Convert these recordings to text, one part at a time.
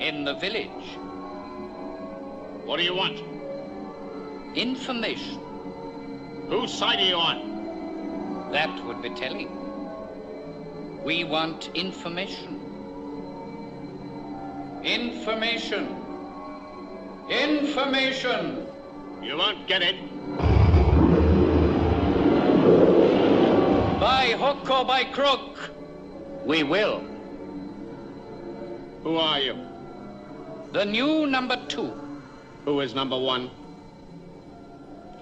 in the village. What do you want? Information. Whose side are you on? That would be telling. We want information. Information. Information. You won't get it. By hook or by crook, we will. Who are you? The new number 2. Who is number 1?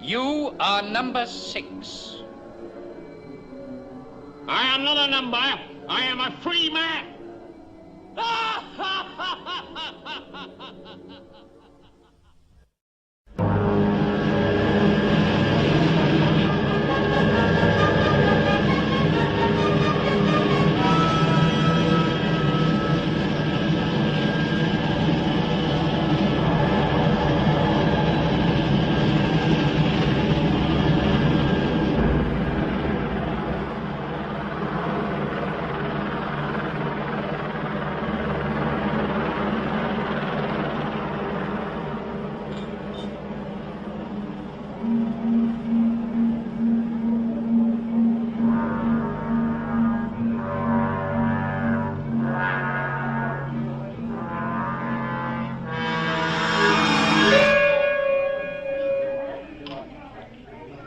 You are number 6. I am not a number. I am a free man.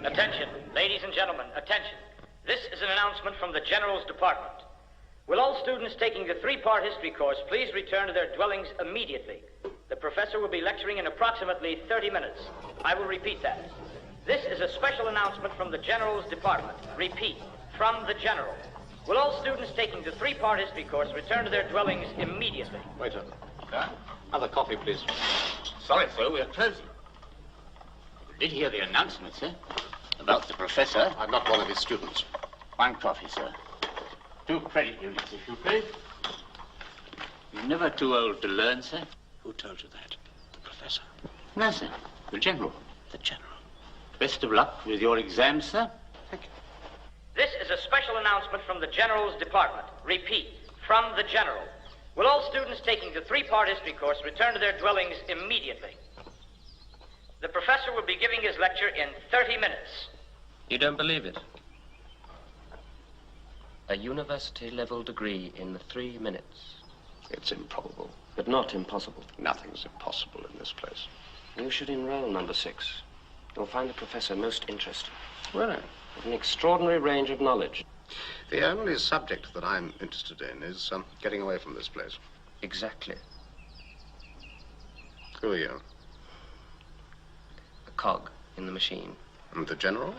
Attention, ladies and gentlemen, attention. This is an announcement from the General's Department. Will all students taking the 3-part history course please return to their dwellings immediately? The professor will be lecturing in approximately 30 minutes. I will repeat that. This is a special announcement from the General's Department. Repeat, from the General. Will all students taking the 3-part history course return to their dwellings immediately? Waiter. Another coffee, please. Sorry, sir, we are closing. Did hear the announcement, sir, about the professor. I'm not one of his students. 1 coffee, sir. 2 credit units, if you please. You're never too old to learn, sir. Who told you that? The professor? No, sir. The General. The general. Best of luck with your exams, sir. Thank you. This is a special announcement from the General's Department. Repeat, from the General. Will all students taking the 3-part history course return to their dwellings immediately? The professor will be giving his lecture in 30 minutes. You don't believe it? A university-level degree in 3 minutes. It's improbable. But not impossible. Nothing's impossible in this place. You should enroll, number 6. You'll find the professor most interesting. Really? With an extraordinary range of knowledge. The only subject that I'm interested in is getting away from this place. Exactly. Who are you? A cog in the machine. And the general?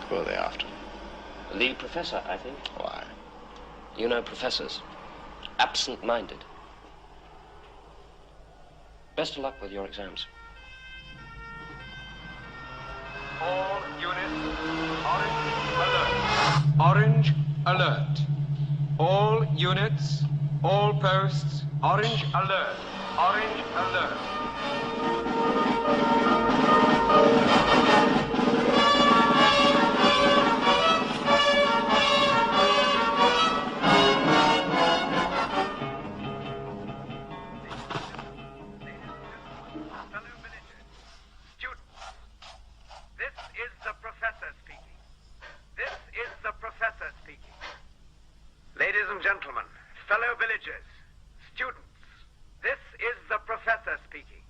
Who are they after? The professor, I think. Why? You know professors. Absent-minded. Best of luck with your exams. All units, orange alert. Orange alert. All units, all posts, orange alert. Orange alert. Ladies and gentlemen, fellow villagers, students, this is the professor speaking.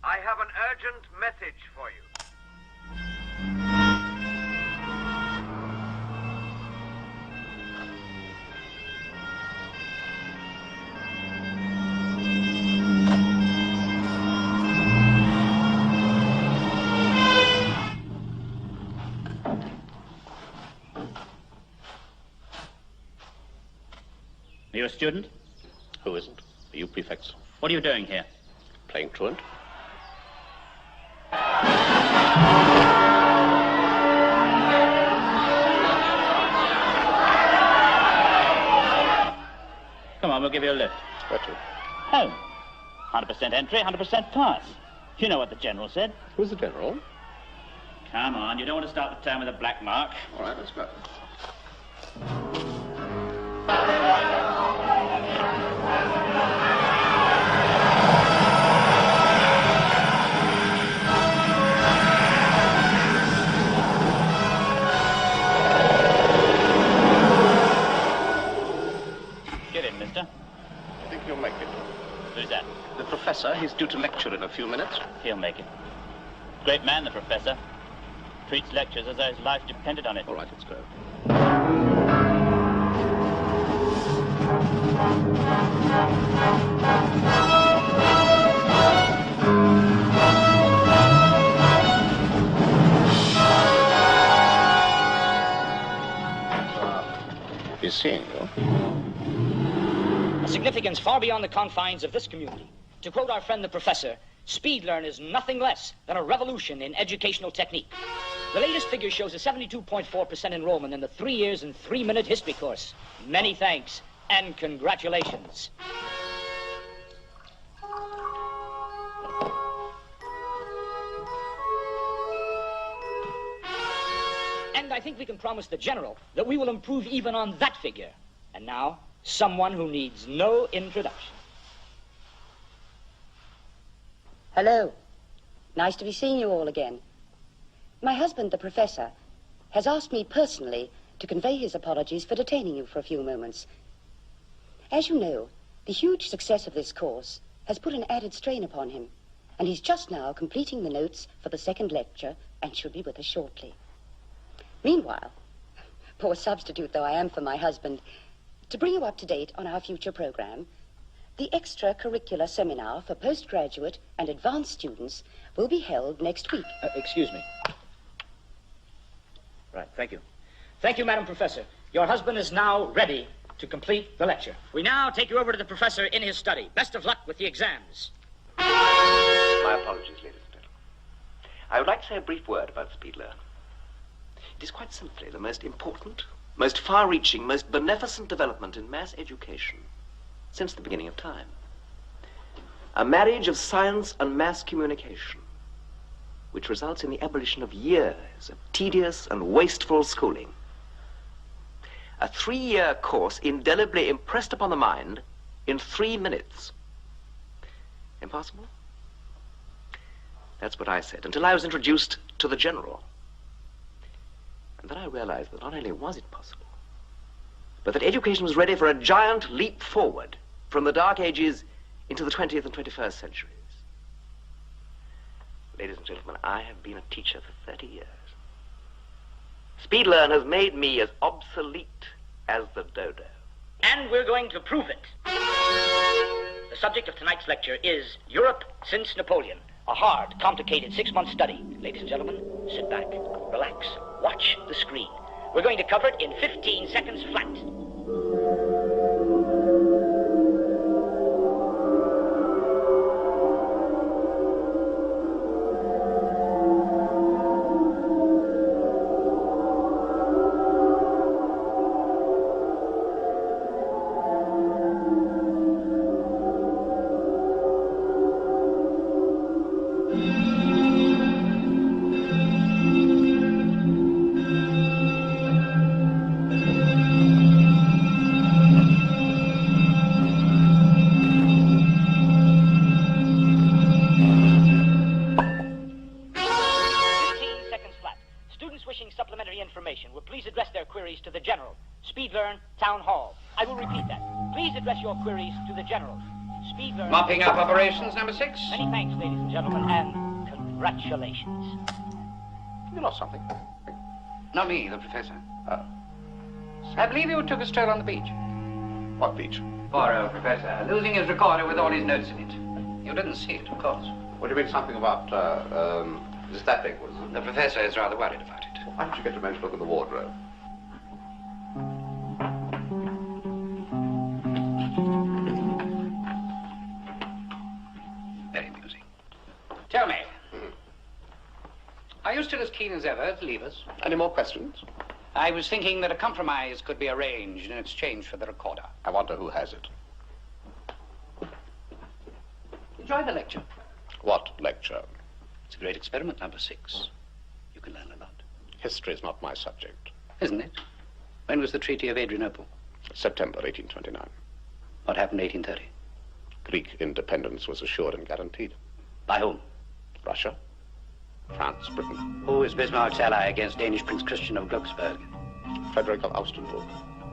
I have an urgent message for you. Are you a student? Who isn't? Are you prefects? What are you doing here? Playing truant? alert. Where to? Home. 100% entry, 100% pass. You know what the General said. Who's the General? Come on, you don't want to start the term with a black mark. All right, let's go. Get in, mister. I think you'll make it. Who's that? The professor, he's due to lecture in a few minutes. He'll make it. Great man, the professor. Treats lectures as though his life depended on it. All right, let's go. He's seeing you. A significance far beyond the confines of this community. To quote our friend the professor, speed learn is nothing less than a revolution in educational technique. The latest figure shows a 72.4% enrollment in the 3 years and 3-minute history course. Many thanks and congratulations. And I think we can promise the General that we will improve even on that figure. And now, someone who needs no introduction. Hello. Nice to be seeing you all again. My husband, the professor, has asked me personally to convey his apologies for detaining you for a few moments. As you know, the huge success of this course has put an added strain upon him, and he's just now completing the notes for the second lecture and should be with us shortly. Meanwhile, poor substitute though I am for my husband, to bring you up to date on our future program, the extracurricular seminar for postgraduate and advanced students will be held next week. Excuse me. Right, thank you. Thank you, Madam Professor. Your husband is now ready to complete the lecture. We now take you over to the professor in his study. Best of luck with the exams. My apologies, ladies and gentlemen. I would like to say a brief word about speed learn. It is quite simply the most important, most far-reaching, most beneficent development in mass education since the beginning of time. A marriage of science and mass communication, which results in the abolition of years of tedious and wasteful schooling. A 3-year course indelibly impressed upon the mind in 3 minutes. Impossible? That's what I said, until I was introduced to the General. And then I realized that not only was it possible, but that education was ready for a giant leap forward from the Dark Ages into the 20th and 21st centuries. Ladies and gentlemen, I have been a teacher for 30 years. Speed learn has made me as obsolete as the dodo. And we're going to prove it. The subject of tonight's lecture is Europe since Napoleon, a hard, complicated 6-month study. Ladies and gentlemen, sit back, relax, watch the screen. We're going to cover it in 15 seconds flat. To the General, Speed Learn, Town Hall. I will repeat that. Please address your queries to the General. Speed Learn. Mopping up operations, number 6. Many thanks, ladies and gentlemen, and congratulations. You lost something. Not me, the professor. I believe you took a stroll on the beach. What beach? Poor old professor, losing his recorder with all his notes in it. You didn't see it, of course. What do you mean, something about, is that big, was it? The professor is rather worried about it. Why don't you get your men to look in the wardrobe? Very amusing. Tell me, are you still as keen as ever to leave us? Any more questions? I was thinking that a compromise could be arranged in exchange for the recorder. I wonder who has it. enjoy the lecture. What lecture? It's a great experiment, number 6. You can learn a lot. History is not my subject. Isn't it? When was the Treaty of Adrianople? September 1829. What happened in 1830? Greek independence was assured and guaranteed. By whom? Russia, France, Britain. Who is Bismarck's ally against Danish Prince Christian of Glucksburg? Frederick of Augsburg.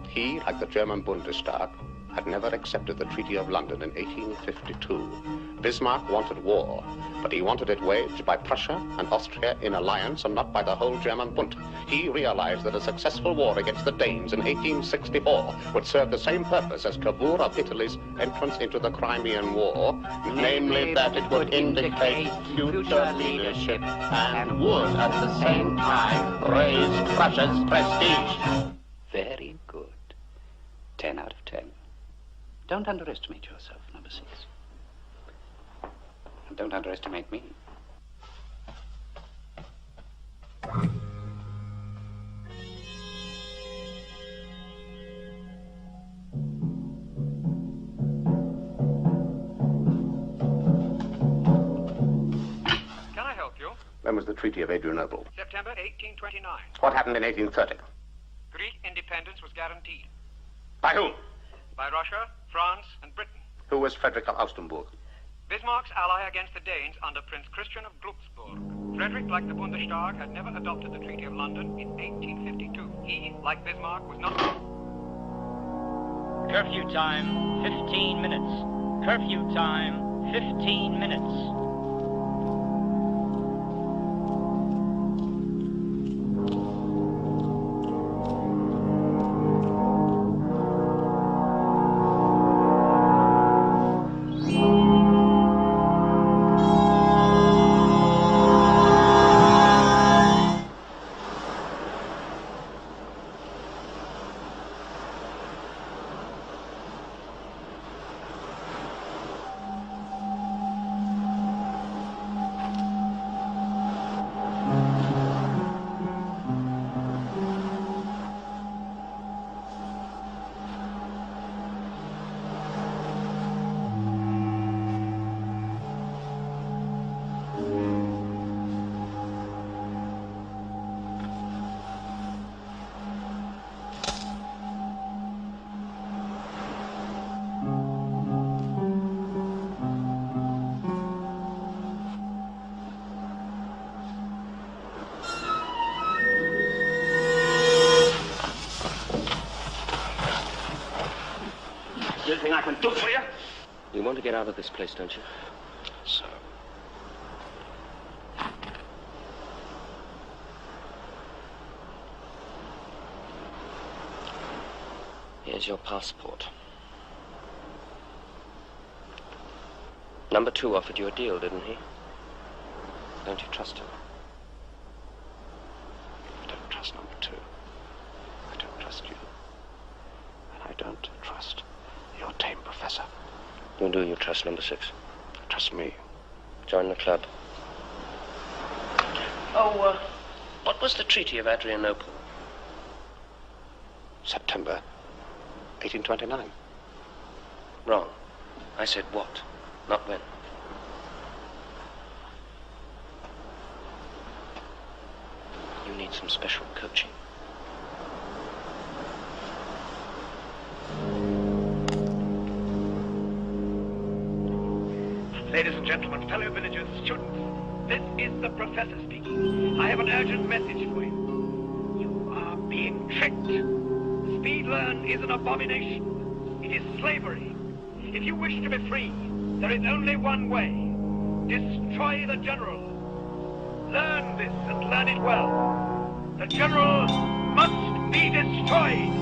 He, like the German Bundestag, had never accepted the Treaty of London in 1852. Bismarck wanted war, but he wanted it waged by Prussia and Austria in alliance and not by the whole German Bund. He realized that a successful war against the Danes in 1864 would serve the same purpose as Cavour of Italy's entrance into the Crimean War, namely that it would indicate future leadership and would at the same time raise Prussia's prestige. Very good. 10 out of 10. Don't underestimate yourself, number 6. And don't underestimate me. Can I help you? When was the Treaty of Adrianople? September 1829. What happened in 1830? Greek independence was guaranteed. By whom? By Russia, France, and Britain. Who was Frederick of Augsburg? Bismarck's ally against the Danes under Prince Christian of Glucksburg. Frederick, like the Bundestag, had never adopted the Treaty of London in 1852. He, like Bismarck, was not... Curfew time, 15 minutes. Curfew time, 15 minutes. Anything I can do for you? You want to get out of this place, don't you? So. Here's your passport. Number 2 offered you a deal, didn't he? Don't you trust him? I don't trust number 2. I don't trust you. And I don't trust your tame professor. You do you trust number 6? Trust me. Join the club. Oh, what was the Treaty of Adrianople? September 1829. Wrong. I said what, not when. You need some special coaching. Ladies and gentlemen, fellow villagers, students, this is the professor speaking. I have an urgent message for you. You are being tricked. Speed learn is an abomination. It is slavery. If you wish to be free, there is only one way. Destroy the general. Learn this and learn it well. The general must be destroyed.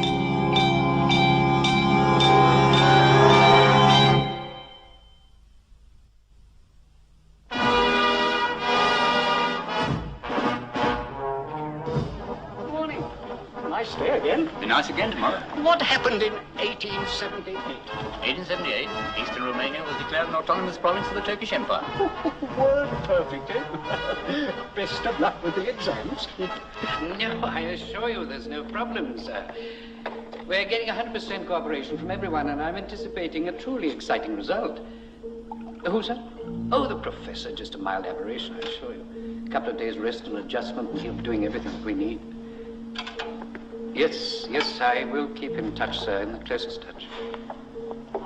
Nice day again. Be nice again tomorrow. What happened in 1878? 1878, Eastern Romania was declared an autonomous province of the Turkish Empire. Word perfect, eh? Best of luck with the exams. No, I assure you there's no problem, sir. We're getting 100% cooperation from everyone, and I'm anticipating a truly exciting result. Who, sir? Oh, the professor. Just a mild aberration, I assure you. A couple of days' rest and adjustment, and he'll be doing everything that we need. Yes, I will keep in touch, sir, in the closest touch.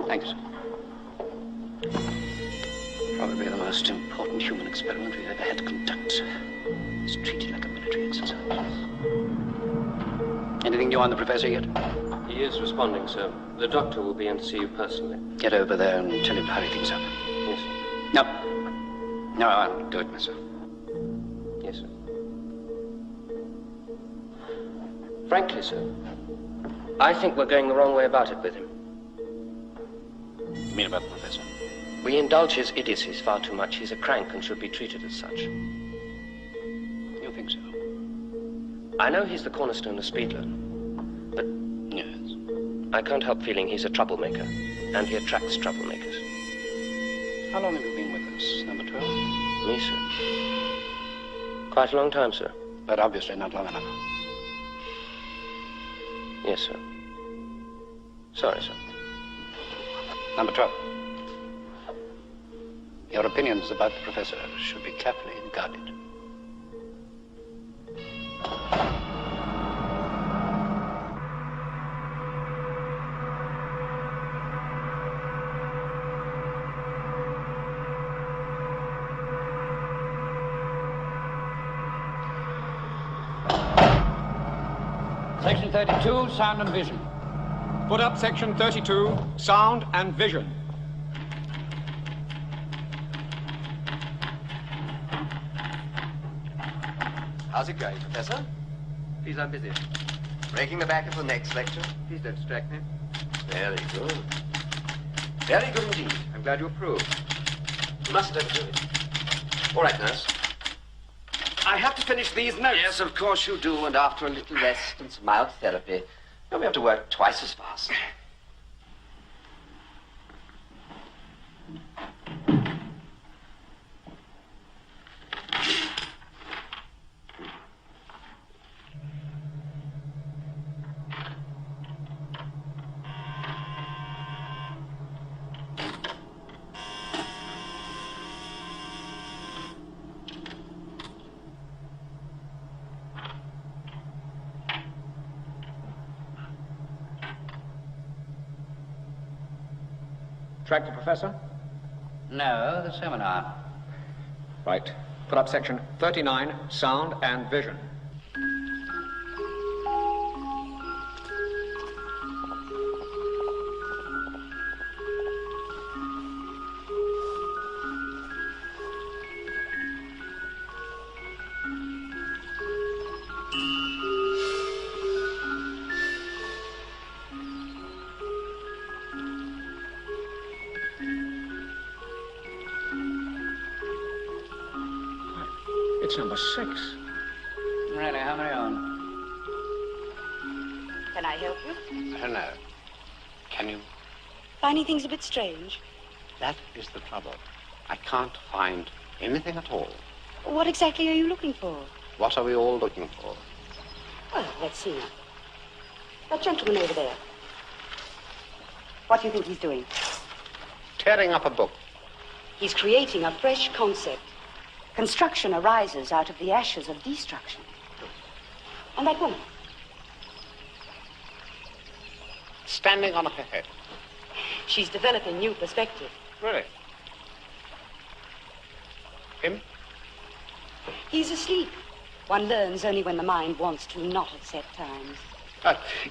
Thank you, sir. Probably the most important human experiment we've ever had to conduct, sir. It's treated like a military exercise. Anything new on the professor yet? He is responding, sir. The doctor will be in to see you personally. Get over there and tell him to hurry things up. Yes, sir. No, I'll do it myself. Yes, sir. Frankly, sir, I think we're going the wrong way about it with him. You mean about the professor? We indulge his idiocies far too much. He's a crank and should be treated as such. You think so? I know he's the cornerstone of speed learning, but yes, I can't help feeling he's a troublemaker, and he attracts troublemakers. How long have you been with us, number 12? Me, sir? Quite a long time, sir. But obviously not long enough. Yes, sir. Sorry, sir. Number 12. Your opinions about the professor should be carefully guarded. Section 32, sound and vision. Put up section 32, sound and vision. How's it going, Professor? Please, I'm busy. Breaking the back of the next lecture. Please don't distract me. Very good. Very good indeed. I'm glad you approve. You mustn't overdo it. All right, nurse. I have to finish these notes. Yes, of course you do, and after a little rest and some mild therapy, you'll have to work twice as fast. Track the professor? No, the seminar. Right. Put up section 39, sound and vision. It's number 6. Really, how many on? Can I help you? I don't know. Can you? Finding things a bit strange? That is the trouble. I can't find anything at all. What exactly are you looking for? What are we all looking for? Well, let's see now. That gentleman over there. What do you think he's doing? Tearing up a book. He's creating a fresh concept. Construction arises out of the ashes of destruction. And that woman? Standing on her head. She's developing new perspective. Really? Him? He's asleep. One learns only when the mind wants to, not at set times.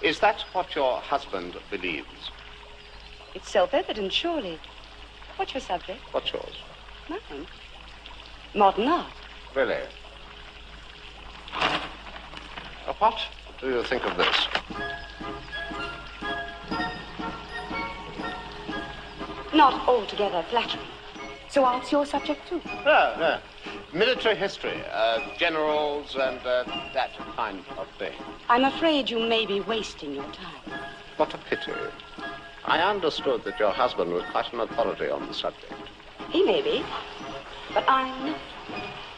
Is that what your husband believes? It's self-evident, surely. What's your subject? What's yours? Nothing. Modern art. Really? What do you think of this? Not altogether flattering. So art's your subject too? No. Military history, generals and that kind of thing. I'm afraid you may be wasting your time. What a pity. I understood that your husband was quite an authority on the subject. He may be, but I'm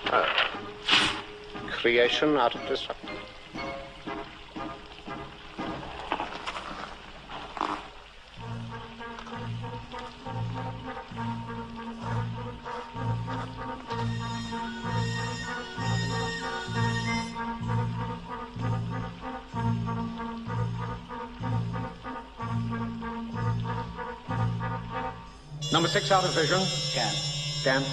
not. Creation out of destruction. Number 6 out of vision. Scan. Scan.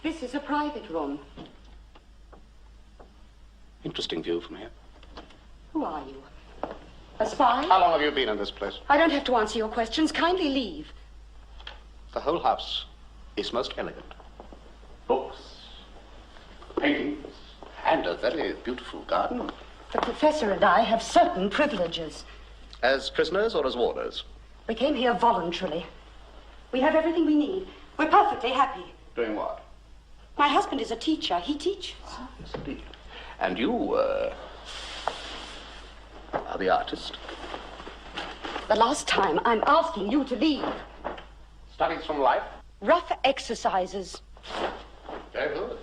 This is a private room. Interesting view from here. Who are you? A spy? How long have you been in this place? I don't have to answer your questions. Kindly leave. The whole house is most elegant. Books, paintings, and a very beautiful garden. The professor and I have certain privileges. As prisoners or as warders? We came here voluntarily. We have everything we need. We're perfectly happy. Doing what? My husband is a teacher. He teaches. Yes, indeed. And you, are the artist? The last time, I'm asking you to leave. Studies from life? Rough exercises. Very good.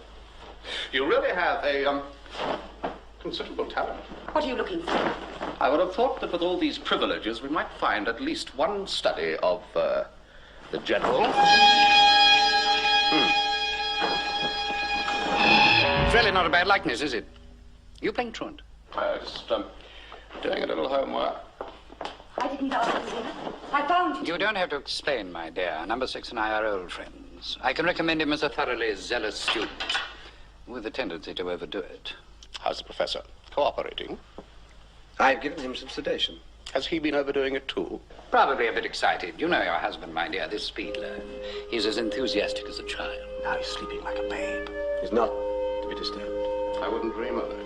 You really have a, considerable talent. What are you looking for? I would have thought that with all these privileges, we might find at least one study of, the general. It's really not a bad likeness, is it? You playing truant? Just, doing a little homework. I didn't ask you. I found you. You don't have to explain, my dear. Number 6 and I are old friends. I can recommend him as a thoroughly zealous student, with a tendency to overdo it. How's the professor? Cooperating? I've given him some sedation. Has he been overdoing it too? Probably a bit excited. You know your husband, my dear, this Speedler. He's as enthusiastic as a child. Now he's sleeping like a babe. He's not to be disturbed. I wouldn't dream of it.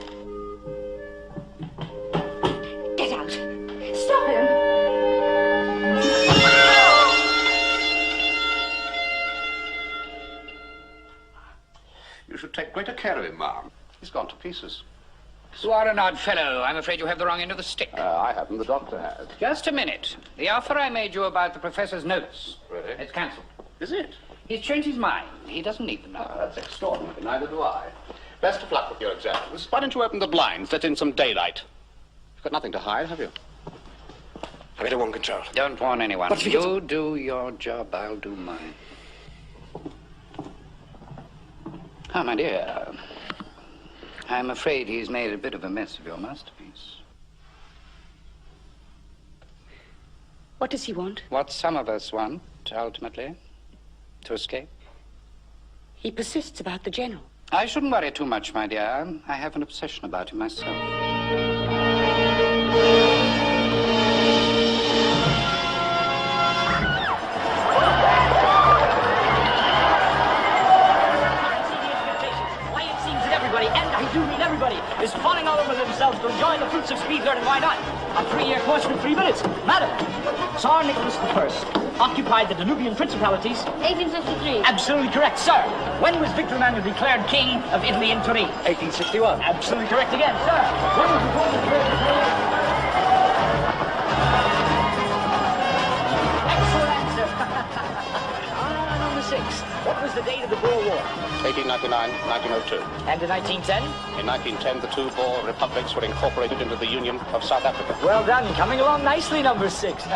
Get out. Stop him. You should take greater care of him, ma'am. He's gone to pieces. You are an odd fellow. I'm afraid you have the wrong end of the stick. I haven't. The doctor has. Just a minute. The offer I made you about the professor's notes. Really? It's cancelled. Is it? He's changed his mind. He doesn't need them now. That's extraordinary. Neither do I. Best of luck with your exams. Why don't you open the blinds, let in some daylight? You've got nothing to hide, have you? I better warn control. Don't warn anyone. But you do your job, I'll do mine. Oh, my dear. I'm afraid he's made a bit of a mess of your masterpiece. What does he want? What some of us want, ultimately, to escape. He persists about the general. I shouldn't worry too much, my dear. I have an obsession about him myself. Is falling all over themselves to enjoy the fruits of speed learning. Why not? A 3-year course in 3 minutes. Madam, Tsar Nicholas I occupied the Danubian principalities. 1853. Absolutely correct, sir. When was Victor Emmanuel declared king of Italy and Turin? 1861. Absolutely correct again, sir. When was Napoleon declared Excellent answer. Number 6. What was the date of the Boer War? 1899, 1902. And in 1910? In 1910, the 2 Boer republics were incorporated into the Union of South Africa. Well done. Coming along nicely, number 6.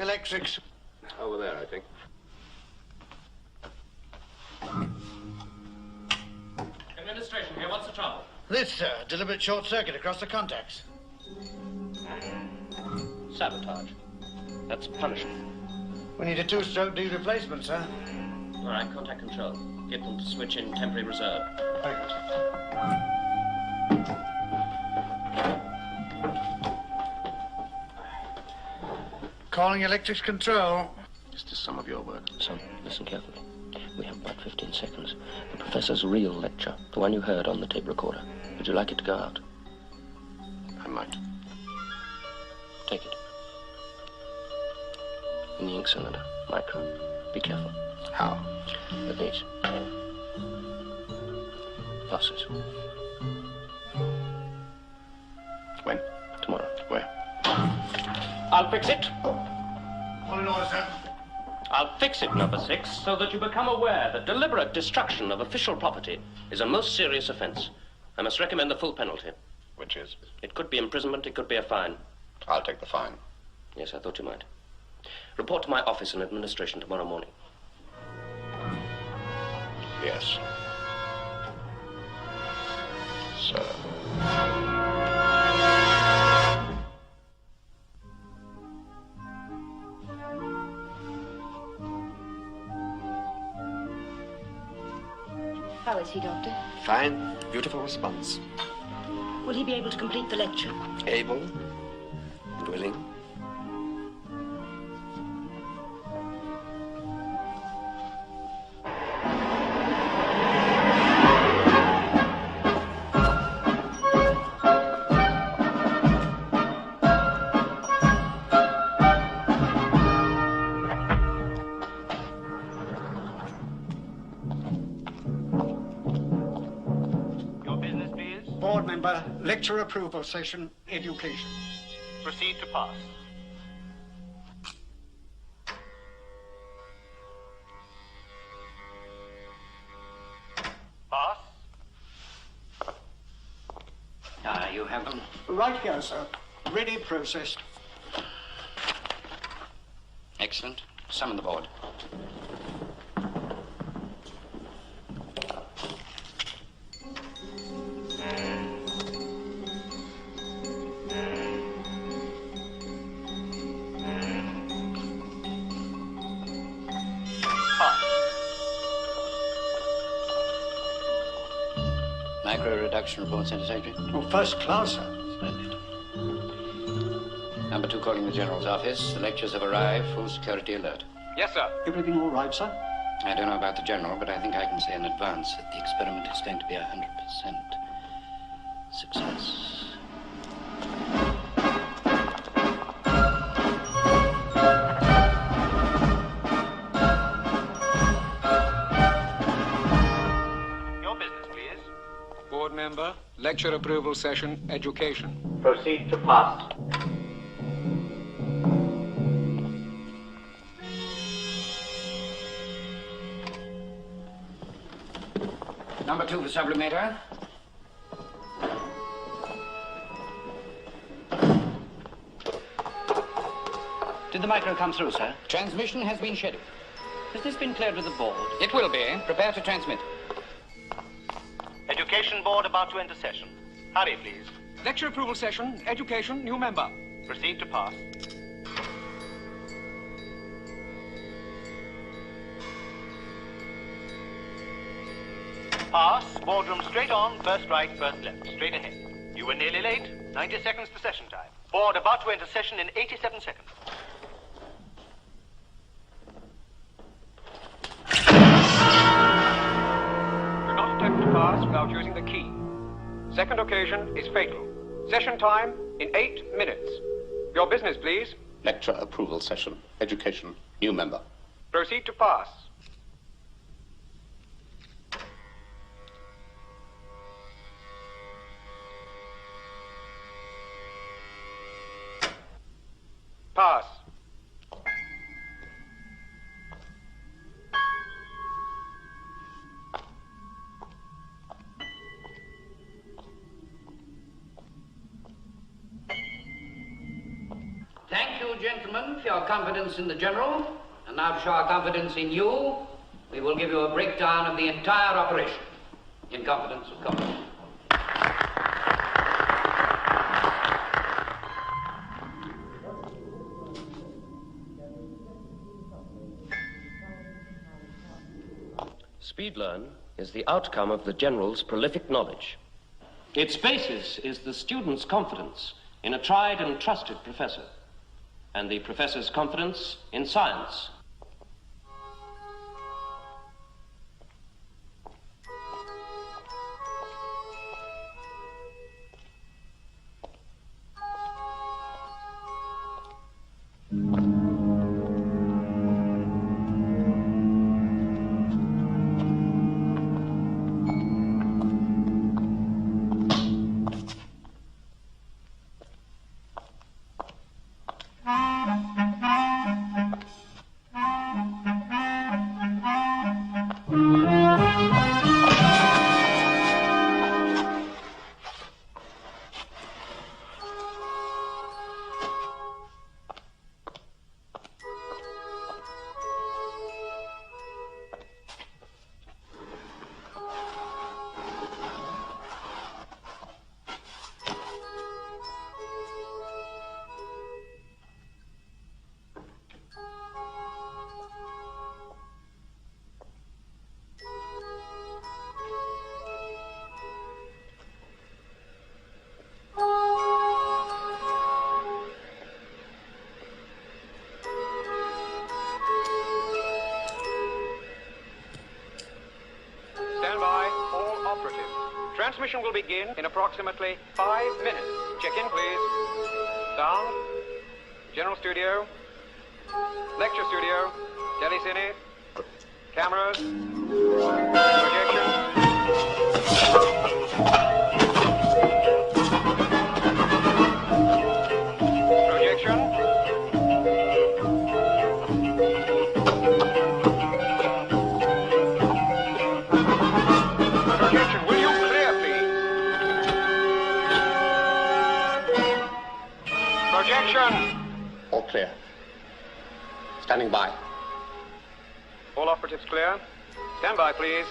Electrics. Over there, I think. Administration here, what's the trouble? This, sir. Deliberate short circuit across the contacts. Sabotage. That's punishable. We need a 2-stroke D replacement, sir. All right, contact control. Get them to switch in temporary reserve. Very good. Calling electrics control. Is this some of your work? Son, listen carefully. We have about 15 seconds. The professor's real lecture, the one you heard on the tape recorder. Would you like it to go out? I might. Take it. In the ink cylinder. Micro. Be careful. How? With these. Losses. When? Tomorrow. Where? I'll fix it. All in order, sir. I'll fix it, number 6, so that you become aware that deliberate destruction of official property is a most serious offense. I must recommend the full penalty. Which is? It could be imprisonment, it could be a fine. I'll take the fine. Yes, I thought you might. Report to my office in administration tomorrow morning. Yes. Sir. How is he, Doctor? Fine. Beautiful response. Will he be able to complete the lecture? Able and willing. Lecture approval session, education. Proceed to pass. Pass. Ah, you have them. Right here, sir. Ready, processed. Excellent. Summon the board. Micro-reduction report, Centre Secretary. Oh, first class, sir. Splendid. Number 2 calling the General's office. The lectures have arrived. Full security alert. Yes, sir. Everything all right, sir? I don't know about the General, but I think I can say in advance that the experiment is going to be 100% success. Member, lecture approval session, education. Proceed to pass. Number 2 for sublimator. Did the micro come through, sir? Transmission has been scheduled. Has this been cleared with the board? It will be. Prepare to transmit. Education board about to enter session. Hurry, please. Lecture approval session, education, new member. Proceed to pass. Pass, boardroom straight on, first right, first left, straight ahead. You were nearly late, 90 seconds to session time. Board about to enter session in 87 seconds. Pass without using the key. Second occasion is fatal. Session time in 8 minutes. Your business, please. Lecture approval session. Education. New member. Proceed to pass. Pass. Thank you, gentlemen, for your confidence in the General. And now to show our confidence in you, we will give you a breakdown of the entire operation. In confidence, of course. SpeedLearn is the outcome of the General's prolific knowledge. Its basis is the student's confidence in a tried and trusted professor, and the professor's confidence in science. Transmission will begin in approximately 5 minutes. Check in, please. Sound. General studio. Lecture studio. Telecine. Cameras. Projection. Projection. Projection. Will you clear, please? Projection. All clear. Standing by. All operatives clear. Stand by, please.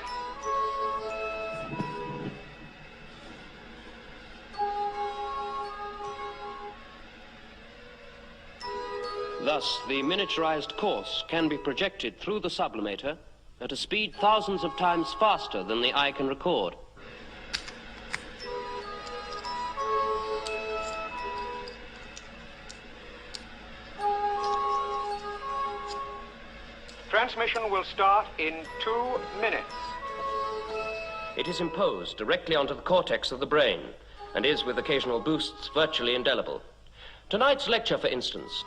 Thus, the miniaturized course can be projected through the sublimator at a speed thousands of times faster than the eye can record. Transmission will start in 2 minutes. It is imposed directly onto the cortex of the brain and is, with occasional boosts, virtually indelible. Tonight's lecture, for instance.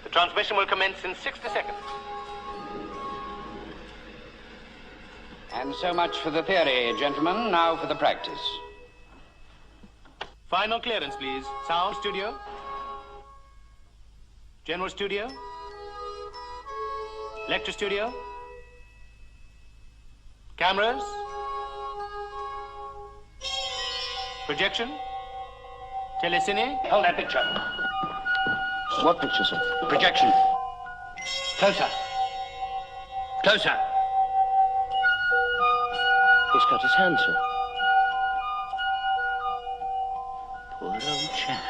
The transmission will commence in 60 seconds. And so much for the theory, gentlemen. Now for the practice. Final clearance, please. Sound studio. General studio. Lecture studio. Cameras. Projection. Telecine. Hold that picture. What picture, sir? Projection. Closer. Closer. He's cut his hand, sir. Poor old chap.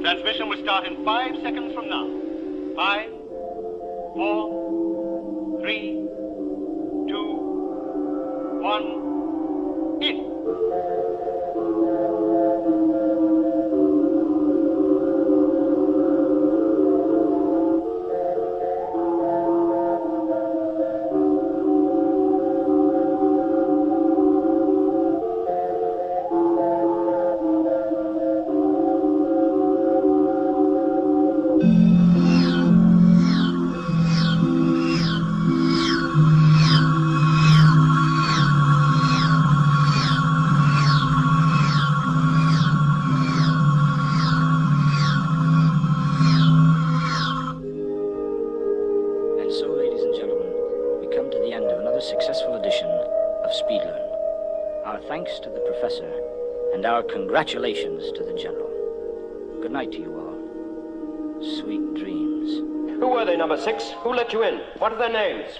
Transmission will start in 5 seconds from now. 5, 4, 3, 2, 1, in. successful edition of Speedlearn. Our thanks to the professor and our congratulations to the general. Good night to you all. Sweet dreams. Who were they, number 6? Who let you in? What are their names?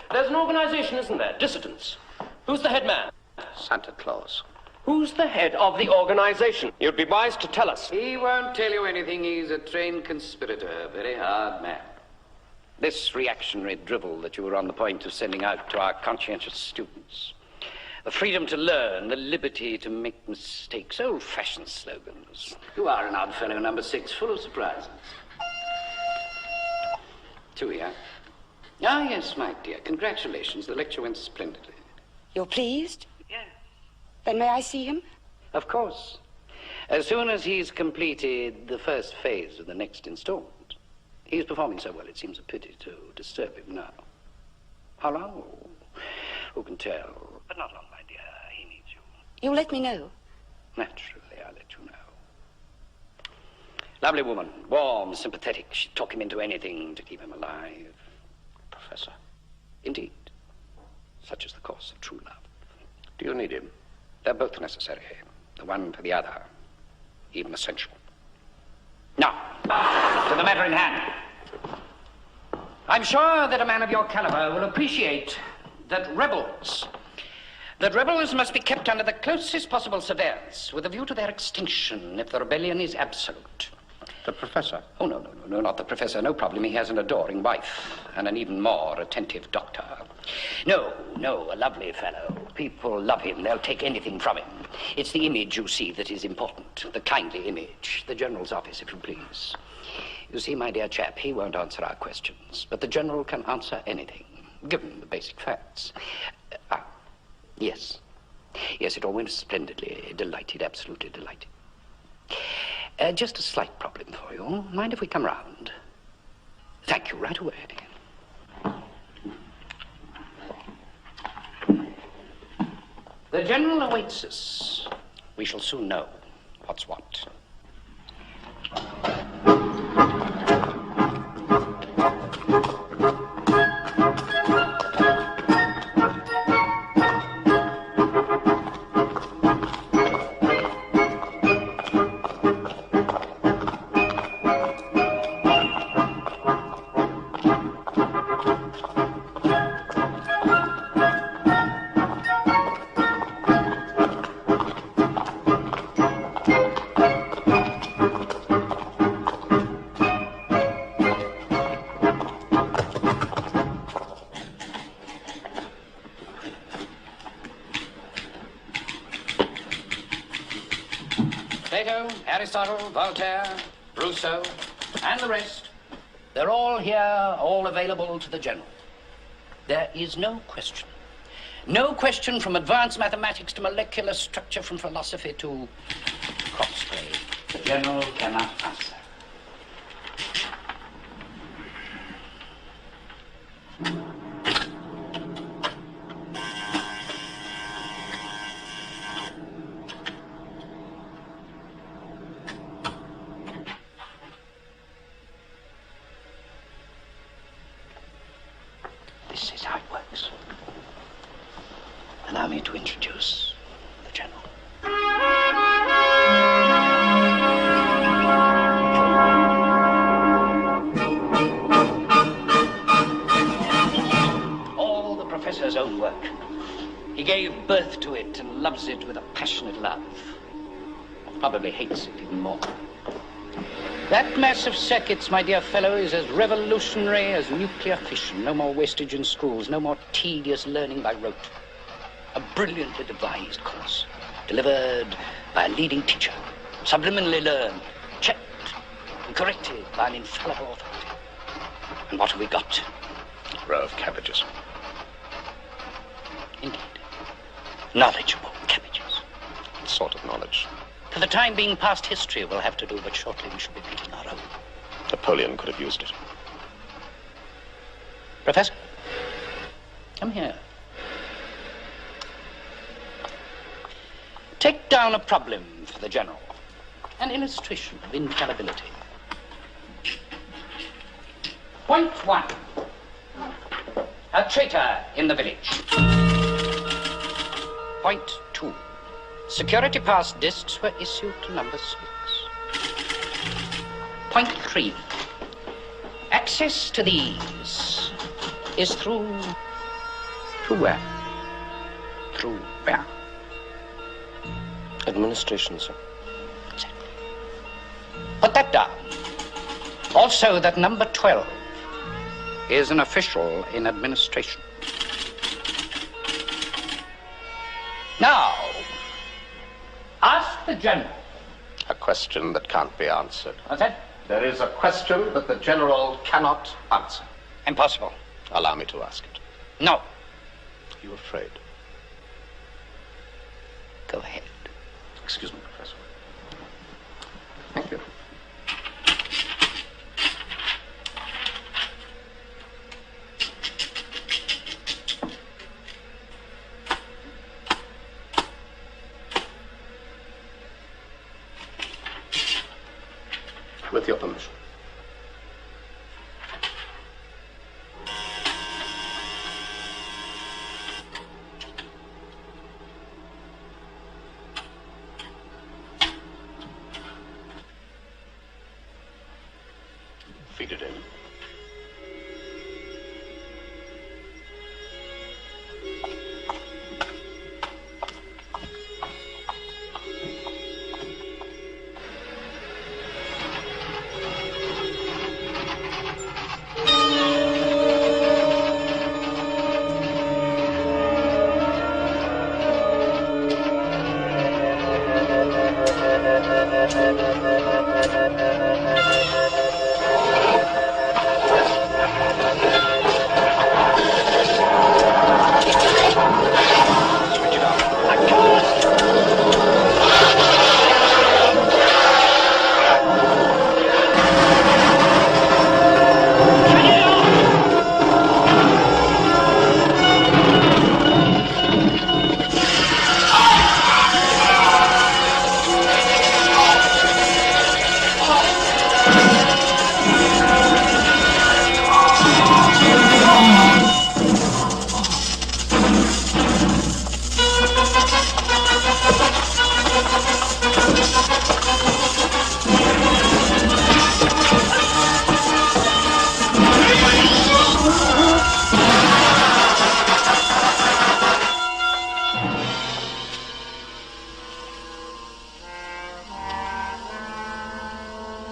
There's an organization, isn't there? Dissidents. Who's the head man? Santa Claus. Who's the head of the organization? You'd be wise to tell us. He won't tell you anything. He's a trained conspirator, a very hard man. This reactionary drivel that you were on the point of sending out to our conscientious students. The freedom to learn, the liberty to make mistakes, old-fashioned slogans. You are an odd fellow, number 6, full of surprises. Tui, huh? Ah, yes, my dear. Congratulations. The lecture went splendidly. You're pleased? Yes. Then may I see him? Of course. As soon as he's completed the first phase of the next installment. He's performing so well, it seems a pity to disturb him now. How long? Who can tell? But not long, my dear. He needs you. You'll let me know? Naturally, I'll let you know. Lovely woman. Warm, sympathetic. She'd talk him into anything to keep him alive. Professor. Indeed. Such is the course of true love. Do you need him? They're both necessary. The one for the other. Even essential. Now, to the matter in hand. I'm sure that a man of your caliber will appreciate that rebels must be kept under the closest possible surveillance with a view to their extinction if the rebellion is absolute. The professor? Oh, no, not the professor. No problem. He has an adoring wife and an even more attentive doctor. No, a lovely fellow. People love him. They'll take anything from him. It's the image you see that is important, the kindly image. The General's office, if you please. You see, my dear chap, he won't answer our questions, but the General can answer anything, given the basic facts. Yes. Yes, it all went splendidly. Delighted, absolutely delighted. Just a slight problem for you. Mind if we come round? Thank you, right away. The General awaits us. We shall soon know what's what. Plato, Aristotle, Voltaire, Rousseau, and the rest. They're all here, all available to the General. There is no question. No question from advanced mathematics to molecular structure, from philosophy to crossplay. The General cannot answer. This is how it works. Allow me to introduce the General. All the Professor's own work. He gave birth to it and loves it with a passionate love. Probably hates it even more. That mass of circuits, my dear fellow, is as revolutionary as nuclear fission. No more wastage in schools, no more tedious learning by rote. A brilliantly devised course, delivered by a leading teacher, subliminally learned, checked, and corrected by an infallible authority. And what have we got? A row of cabbages. Indeed. Knowledgeable cabbages. What sort of knowledge? For the time being, past history will have to do, but shortly we shall be making our own. Napoleon could have used it. Professor, come here. Take down a problem for the General. An illustration of infallibility. Point 1. A traitor in the village. Point 2. Security pass discs were issued to number 6. Point 3. Access to these is through where? Through where? Administration, sir. Exactly. Put that down. Also that number 12 is an official in administration. Now, ask the general. A question that can't be answered. What's that? There is a question that the general cannot answer. Impossible. Allow me to ask it. No. Are you afraid? Go ahead. Excuse me, Professor. Thank you. With your permission. Feed it in.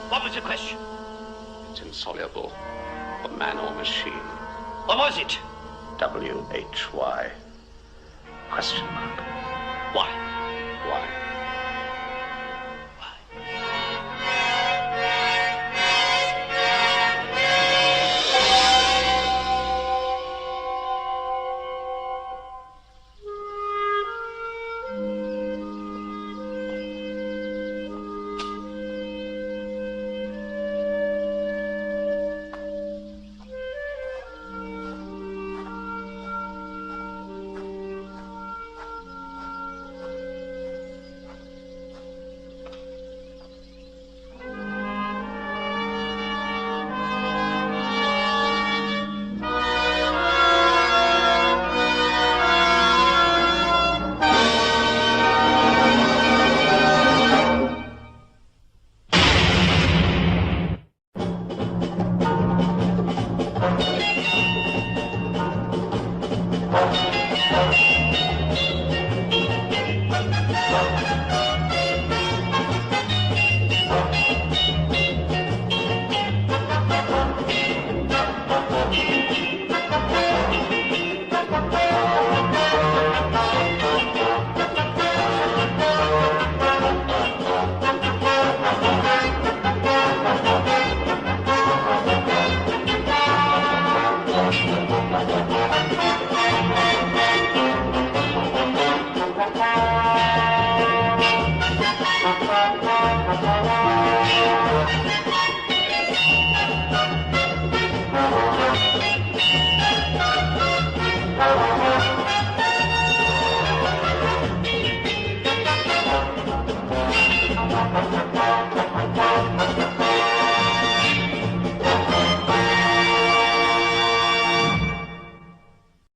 What was the question? It's insoluble. For man or machine. What was it? W-H-Y. Question mark. Why? Why?